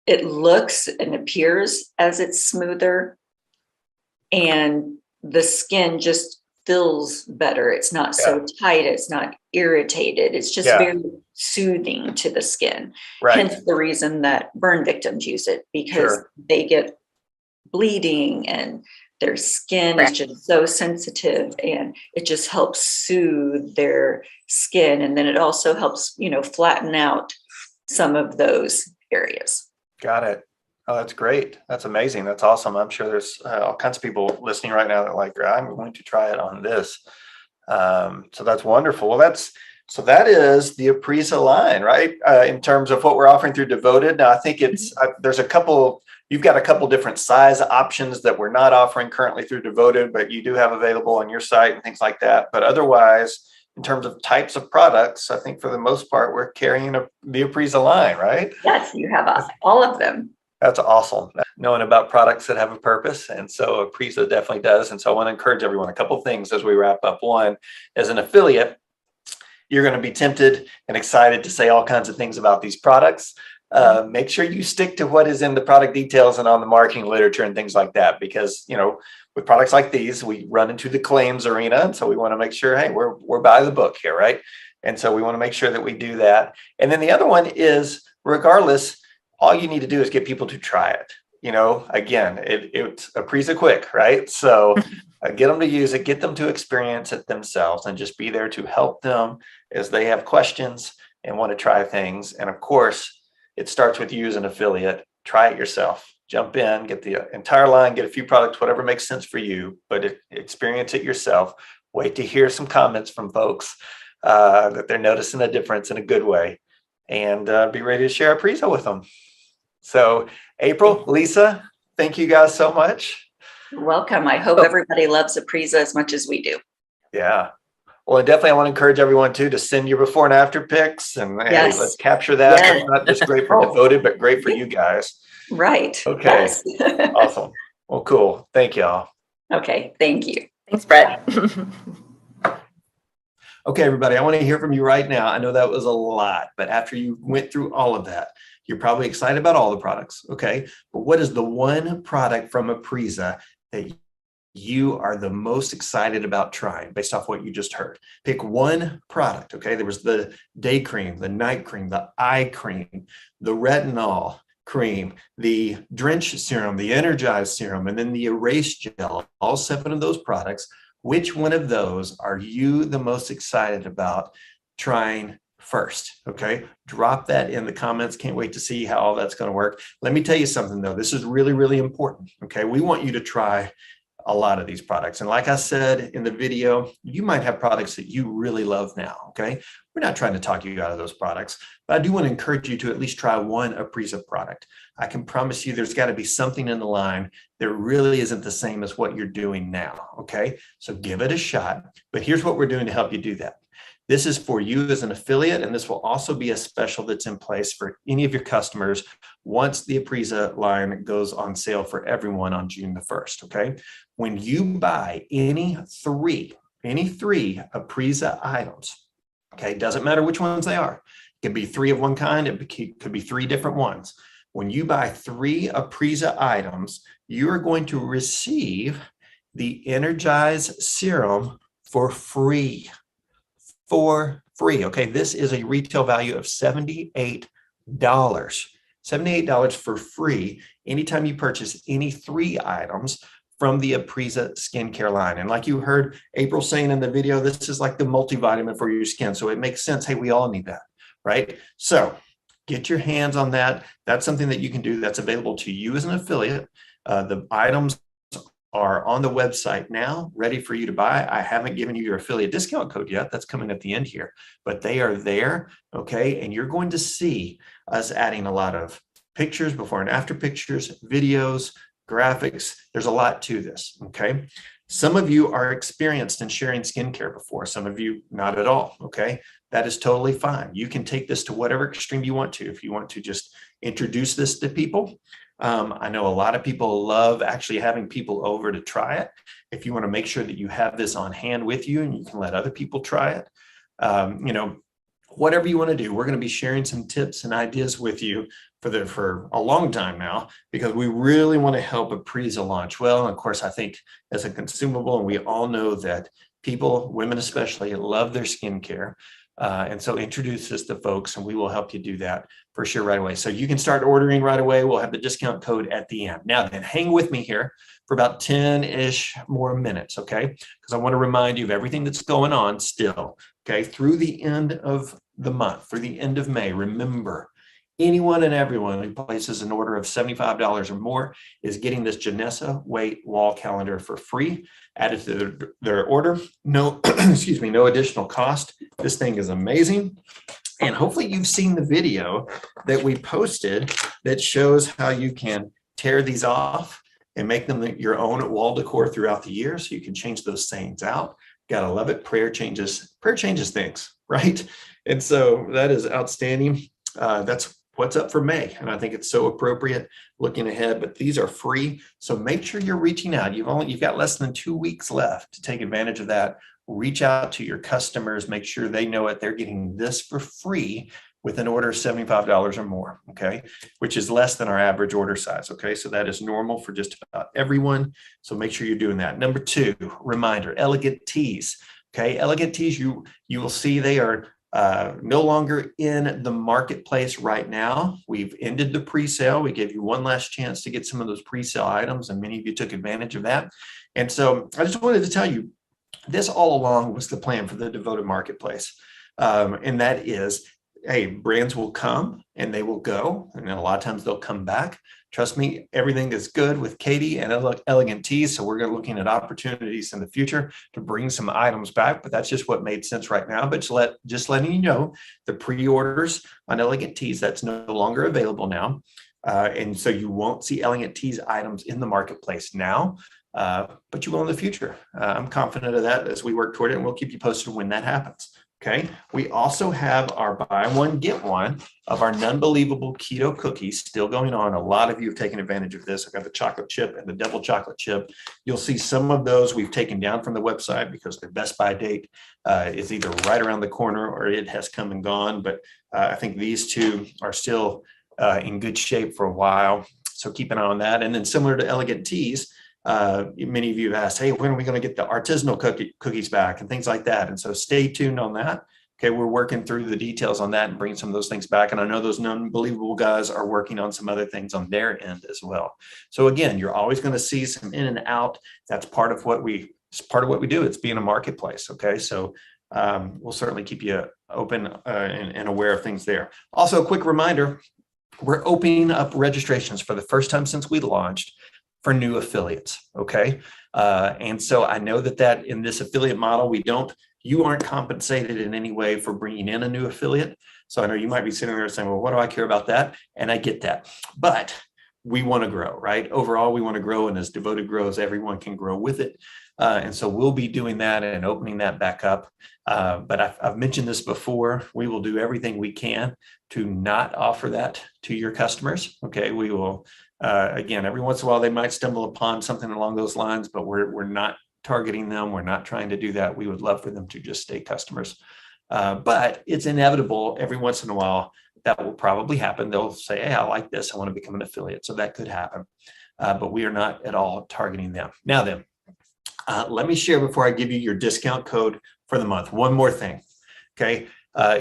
it looks and appears as it's smoother, and the skin just feels better. It's not so tight. It's not irritated. It's just very soothing to the skin. Hence the reason that burn victims use it, because they get bleeding and their skin is just so sensitive, and it just helps soothe their skin. And then it also helps, flatten out some of those areas. Got it. Oh, that's great. That's amazing. That's awesome. I'm sure there's all kinds of people listening right now that are like, I'm going to try it on this. So that's wonderful. Well, that is the Aprisa line, right? In terms of what we're offering through Devoted. Now, I think you've got a couple different size options that we're not offering currently through Devoted, but you do have available on your site and things like that. But otherwise, in terms of types of products, I think for the most part, we're carrying the Aprisa line, right? Yes, you have all of them. That's awesome. Knowing about products that have a purpose. And so Aprisa definitely does. And so I want to encourage everyone, a couple of things as we wrap up. One, as an affiliate, you're going to be tempted and excited to say all kinds of things about these products. Make sure you stick to what is in the product details and on the marketing literature and things like that, because, with products like these, we run into the claims arena. And so we want to make sure, hey, we're by the book here, right? And so we want to make sure that we do that. And then the other one is, regardless, all you need to do is get people to try it. Again, it's Aprisa quick, right? So get them to use it, get them to experience it themselves, and just be there to help them as they have questions and want to try things. And of course, it starts with you as an affiliate. Try it yourself. Jump in, get the entire line, get a few products, whatever makes sense for you, but experience it yourself. Wait to hear some comments from folks that they're noticing a difference in a good way, and be ready to share Aprisa with them. So April, Lisa, thank you guys so much. You're welcome. I hope everybody loves Aprisa as much as we do. Yeah. Well, and definitely I want to encourage everyone too to send your before and after pics, and hey, let's capture that. Yes. It's not just great for Devoted, but great for you guys. Right. Okay. Awesome. Well, cool. Thank y'all. Okay. Thank you. Thanks, Brett. Okay, everybody, I want to hear from you right now. I know that was a lot, but after you went through all of that, you're probably excited about all the products, okay? But what is the one product from Apriza that you are the most excited about trying based off what you just heard? Pick one product, okay? There was the day cream, the night cream, the eye cream, the retinol cream, the Drench Serum, the Energize Serum, and then the Erase Gel, all 7 of those products. Which one of those are you the most excited about trying first? Okay, drop that in the comments. Can't wait to see how all that's going to work. Let me tell you something though. This is really, really important. Okay, we want you to try a lot of these products. And like I said in the video, you might have products that you really love now. Okay, we're not trying to talk you out of those products, but I do want to encourage you to at least try one Apriza product. I can promise you there's got to be something in the line that really isn't the same as what you're doing now. Okay, so give it a shot. But here's what we're doing to help you do that. This is for you as an affiliate, and this will also be a special that's in place for any of your customers once the Apriza line goes on sale for everyone on June the 1st, okay? When you buy any three Apriza items, okay, doesn't matter which ones they are. It could be 3 of one kind, it could be 3 different ones. When you buy 3 Apriza items, you are going to receive the Energize Serum for free. For free. Okay, this is a retail value of $78. $78 for free anytime you purchase any 3 items from the Apriza skincare line. And like you heard April saying in the video, this is like the multivitamin for your skin. So it makes sense. Hey, we all need that, right? So get your hands on that. That's something that you can do that's available to you as an affiliate. The items are on the website now, ready for you to buy. I haven't given you your affiliate discount code yet. That's coming at the end here, but they are there, okay? And you're going to see us adding a lot of pictures, before and after pictures, videos, graphics. There's a lot to this, okay? Some of you are experienced in sharing skincare before. Some of you not at all, okay? That is totally fine. You can take this to whatever extreme you want to. If you want to just introduce this to people, I know a lot of people love actually having people over to try it. If you want to make sure that you have this on hand with you and you can let other people try it, you know, whatever you want to do, we're going to be sharing some tips and ideas with you for a long time now, because we really want to help Apriza launch well. And of course, I think as a consumable, and we all know that people, women especially, love their skincare. And so introduce this to folks and we will help you do that for sure right away. So you can start ordering right away. We'll have the discount code at the end. Now then, hang with me here for about 10-ish more minutes, okay? Because I want to remind you of everything that's going on still, okay? Through the end of the month, through the end of May, remember, anyone and everyone who places an order of $75 or more is getting this Janessa Weight Wall Calendar for free, added to their order. No, excuse me, no additional cost. This thing is amazing. And hopefully you've seen the video that we posted that shows how you can tear these off and make them your own wall decor throughout the year. So you can change those sayings out. Gotta love it. Prayer changes things, right? And so that is outstanding. That's what's up for May. And I think it's so appropriate looking ahead, but these are free. So make sure you're reaching out. You've got less than 2 weeks left to take advantage of that. Reach out to your customers, make sure they know it. They're getting this for free with an order of $75 or more, okay? Which is less than our average order size, okay? So that is normal for just about everyone. So make sure you're doing that. Number 2, reminder, Elegant Teas, okay? Elegant Teas, you will see they are no longer in the marketplace right now. We've ended the pre-sale. We gave you one last chance to get some of those pre-sale items, and many of you took advantage of that. And so I just wanted to tell you, this all along was the plan for the devoted marketplace. And that is, hey, brands will come and they will go. And then a lot of times they'll come back. Trust me, everything is good with Katie and Elegant Teas. So we're looking at opportunities in the future to bring some items back, but that's just what made sense right now. But just letting you know, the pre-orders on Elegant Teas, that's no longer available now. And so you won't see Elegant Teas items in the marketplace now, but you will in the future. I'm confident of that as we work toward it, and we'll keep you posted when that happens. Okay. We also have our buy one, get one of our Nunbelievable Keto Cookies still going on. A lot of you have taken advantage of this. I've got the chocolate chip and the double chocolate chip. You'll see some of those we've taken down from the website because their best by date is either right around the corner or it has come and gone. But I think these two are still in good shape for a while. So keep an eye on that. And then similar to Elegant Teas, many of you have asked, hey, when are we going to get the artisanal cookies back and things like that? And so stay tuned on that. Okay, we're working through the details on that and bringing some of those things back. And I know those Unbelievable guys are working on some other things on their end as well. So again, you're always going to see some in and out. That's part of what we do. It's being a marketplace. Okay, so we'll certainly keep you open and aware of things there. Also, a quick reminder, we're opening up registrations for the first time since we launched for new affiliates. Okay. And so I know that in this affiliate model, you aren't compensated in any way for bringing in a new affiliate. So I know you might be sitting there saying, well, what do I care about that? And I get that, but we want to grow, right? Overall, we want to grow. And as Devoted grows, everyone can grow with it. And so we'll be doing that and opening that back up. But I've mentioned this before, we will do everything we can to not offer that to your customers. Okay. We will, again, every once in a while, they might stumble upon something along those lines, but we're not targeting them. We're not trying to do that. We would love for them to just stay customers. But it's inevitable every once in a while that will probably happen. They'll say, hey, I like this. I want to become an affiliate. So that could happen. But we are not at all targeting them. Now then, let me share before I give you your discount code for the month. One more thing. Okay.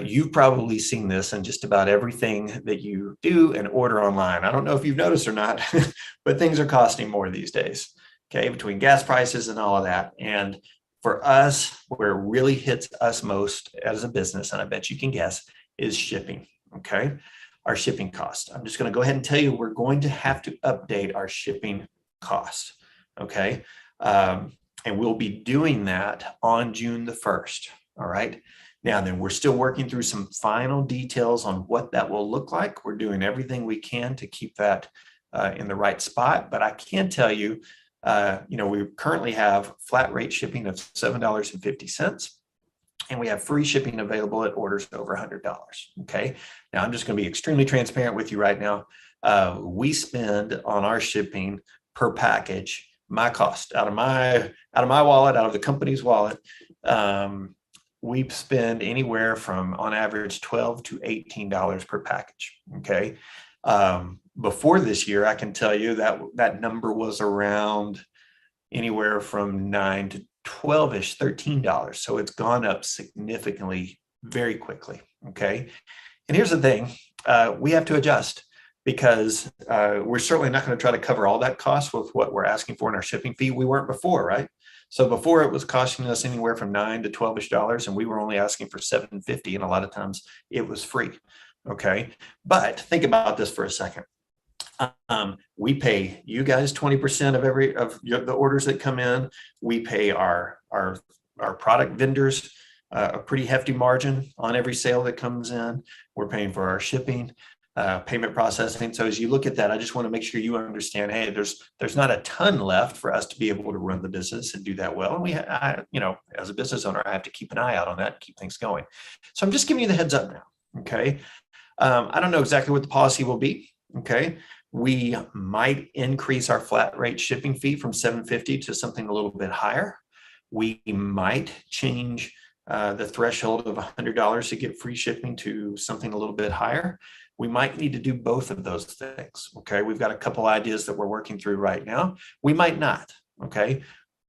You've probably seen this in just about everything that you do and order online. I don't know if you've noticed or not, but things are costing more these days. Okay. Between gas prices and all of that. And for us, where it really hits us most as a business, and I bet you can guess, is shipping. Okay. Our shipping cost. I'm just going to go ahead and tell you, we're going to have to update our shipping cost. Okay. And we'll be doing that on June the 1st. All right. Now, then we're still working through some final details on what that will look like. We're doing everything we can to keep that in the right spot. But I can tell you, we currently have flat rate shipping of $7.50. And we have free shipping available at orders over $100. Okay. Now, I'm just going to be extremely transparent with you right now. We spend on our shipping per package, my cost out of my wallet, out of the company's wallet. We spend anywhere from, on average, $12 to $18 per package. Okay. Before this year, I can tell you that number was around anywhere from $9 to $12-ish, $13. So it's gone up significantly, very quickly. Okay. And here's the thing, we have to adjust because we're certainly not going to try to cover all that cost with what we're asking for in our shipping fee. We weren't before, right? So before it was costing us anywhere from $9 to $12-ish, and we were only asking for $7.50, and a lot of times it was free. Okay. But think about this for a second. We pay you guys 20% of the orders that come in. We pay our product vendors a pretty hefty margin on every sale that comes in. We're paying for our shipping, payment processing. So as you look at that, I just want to make sure you understand, hey, there's not a ton left for us to be able to run the business and do that well. And as a business owner, I have to keep an eye out on that and keep things going. So I'm just giving you the heads up now. Okay. I don't know exactly what the policy will be. Okay. We might increase our flat rate shipping fee from $7.50 to something a little bit higher. We might change the threshold of $100 to get free shipping to something a little bit higher. We might need to do both of those things. Okay. We've got a couple ideas that we're working through right now. We might not. Okay.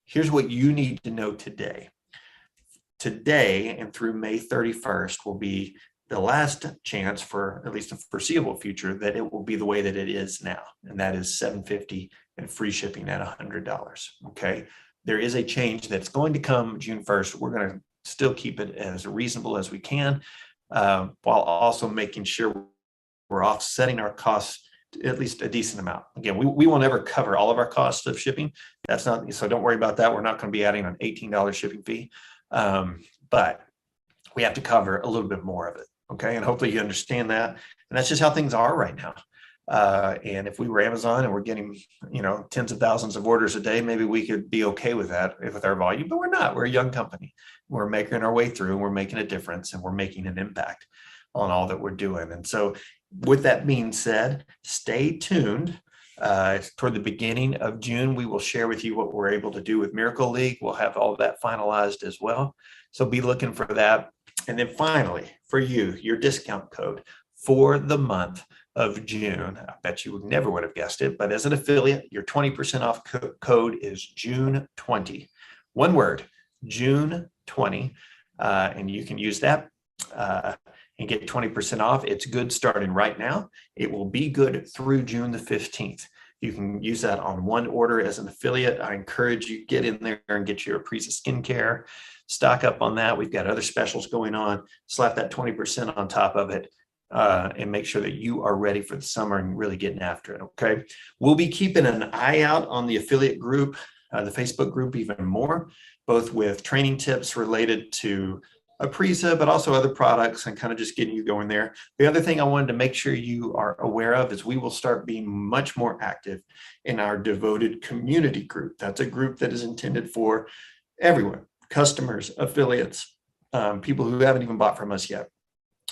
Here's what you need to know today. Today and through May 31st will be the last chance for at least the foreseeable future that it will be the way that it is now. And that is $7.50 and free shipping at $100. Okay. There is a change that's going to come June 1st. We're going to still keep it as reasonable as we can, while also making sure we're offsetting our costs at least a decent amount. Again, we won't ever cover all of our costs of shipping. So don't worry about that. We're not going to be adding an $18 shipping fee, but we have to cover a little bit more of it. Okay. And hopefully you understand that. And that's just how things are right now. And if we were Amazon and we're getting, tens of thousands of orders a day, maybe we could be okay with that with our volume, but we're not. We're a young company. We're making our way through and we're making a difference and we're making an impact on all that we're doing. And so with that being said, stay tuned. Toward the beginning of June, we will share with you what we're able to do with Miracle League. We'll have all that finalized as well. So be looking for that. And then finally, for you, your discount code for the month of June. I bet you never would have guessed it, but as an affiliate, your 20% off code is June 20. One word, June 20. And you can use that and get 20% off. It's good starting right now. It will be good through June the 15th. You can use that on one order as an affiliate. I encourage you get in there and get your Aprisa skincare. Stock up on that. We've got other specials going on. Slap that 20% on top of it. And make sure that you are ready for the summer and really getting after it. Okay. We'll be keeping an eye out on the affiliate group, the Facebook group, even more, both with training tips related to Aprisa, but also other products and kind of just getting you going there. The other thing I wanted to make sure you are aware of is we will start being much more active in our devoted community group. That's a group that is intended for everyone, customers, affiliates, people who haven't even bought from us yet.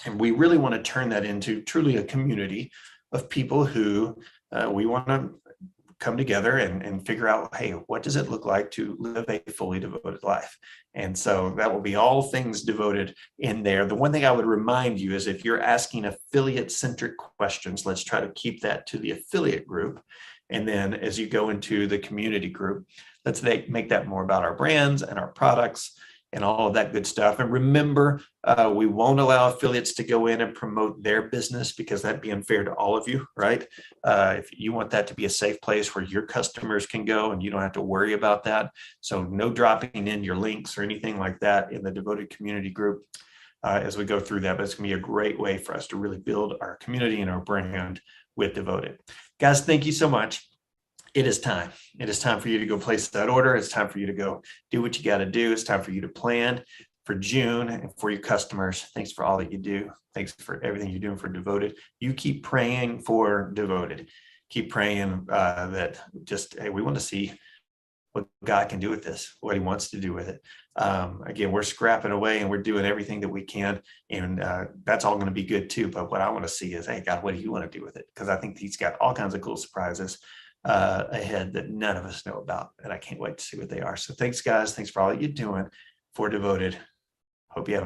And we really want to turn that into truly a community of people who we want to come together and figure out, hey, what does it look like to live a fully devoted life? And so that will be all things devoted in there. The one thing I would remind you is if you're asking affiliate-centric questions, let's try to keep that to the affiliate group. And then as you go into the community group, let's make that more about our brands and our products and all of that good stuff. And remember, we won't allow affiliates to go in and promote their business because that'd be unfair to all of you, right? If you want that to be a safe place where your customers can go and you don't have to worry about that. So no dropping in your links or anything like that in the devoted community group as we go through that. But it's gonna be a great way for us to really build our community and our brand with Devoted. Guys, thank you so much. It is time. It is time for you to go place that order. It's time for you to go do what you got to do. It's time for you to plan for June and for your customers. Thanks for all that you do. Thanks for everything you're doing for Devoted. You keep praying for Devoted. Keep praying that just, hey, we want to see what God can do with this, what he wants to do with it. Again, we're scrapping away and we're doing everything that we can. And that's all going to be good too. But what I want to see is, hey, God, what do you want to do with it? Because I think he's got all kinds of cool surprises ahead that none of us know about. And I can't wait to see what they are. So thanks, guys. Thanks for all that you're doing for Devoted. Hope you have